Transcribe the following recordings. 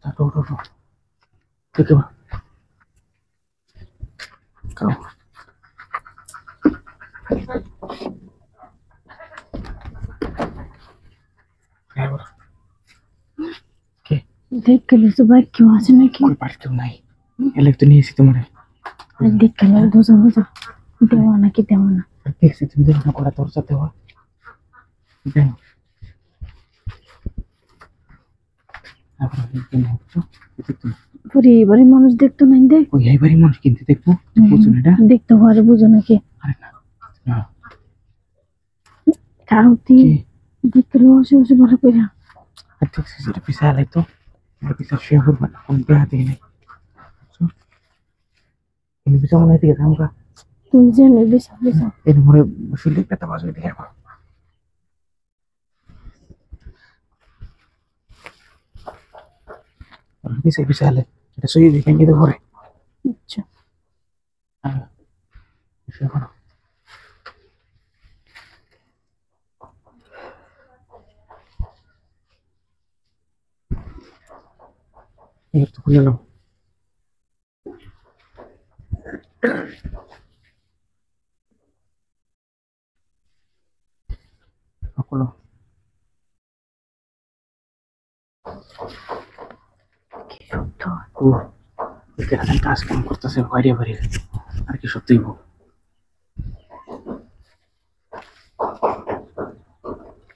ওঠো ওঠো ওঠো দেখে খাও देख के लो सुबह क्यों आसे ना कि कोई बात क्यों नहीं एलग तो नहीं सी तुम्हारे देख के लो दो देवाना की देवाना देख सी तुम देखना कोड़ा तोड़ सकते हो देखो अब तुम हो तो पूरी बड़ी मानुष देख तो नहीं देख कोई यही बड़ी मानुष किंतु देखो पूछो ना देख तो हमारे बुझो ना कि अरे ना क्या होती देख के लो उसे बड़ा कोई ना ठीक से सिर्फ पिसा ले तो मेरे पिसा शेयर बना हम पे आते ही नहीं ini bisa mulai tiga tahun kah? bisa Ini mulai sulit kata masuk di apa? Bisa le. Kita sulit di kan kita boleh. अच्छा Siapa? Ini tuh punya lo. Aku lo. Kita akan kasih kamu kertas yang kaya beri. Arki satu ibu.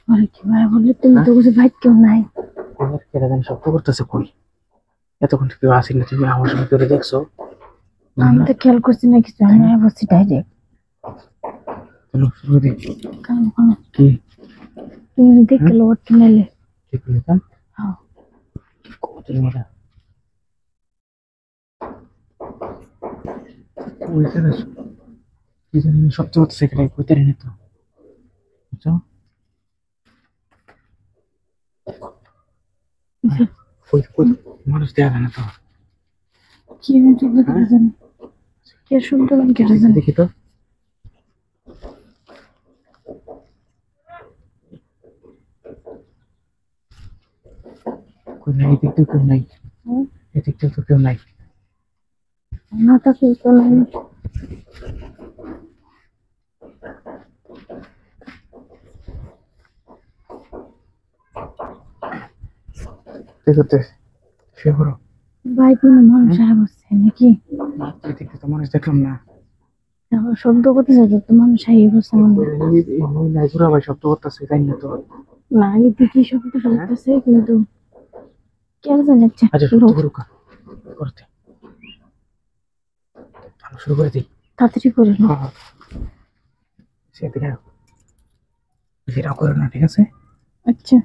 और क्यों है बोले तुम तो कुछ बात क्यों नहीं Kita akan satu kertas sekoi. এত কোন থেকে আসি না তুমি আমার সঙ্গে করে দেখছো আমি তো খেয়াল করছি না কিছু আমি বসছি ডাইরেক্ট চলো শুরু দি কাম কোন কি তুমি দেখে লো ওট মেলে ঠিক বলেছেন হ্যাঁ কত মেলা ওই করে কি জানি সবচেয়ে হচ্ছে সেখানে কইতে রে না তো বুঝছো কই মানুষ দেয়া না তো কি আমি তো দেখতে জানি কে শুনতে পান কে জানি দেখি তো কই নাই দেখতে কেউ নাই দেখতে তো কেউ নাই না তা কি তো নাই দেখতে সে বড় বাইক নিয়ে মানুষ আয় বসছে নাকি দেখতে তো মানুষ দেখলাম না শব্দ করতে যাচ্ছে তো মানুষ আয় বসছে নাই পুরা ভাই শব্দ করতেছে তাই না তো না এদিকে কি শব্দ করতেছে কিন্তু কে জানে আচ্ছা আচ্ছা শুরু করুক করতে আমি শুরু করে দিই তাড়াতাড়ি করে নো সেদিকে যেটা করে না ঠিক আছে আচ্ছা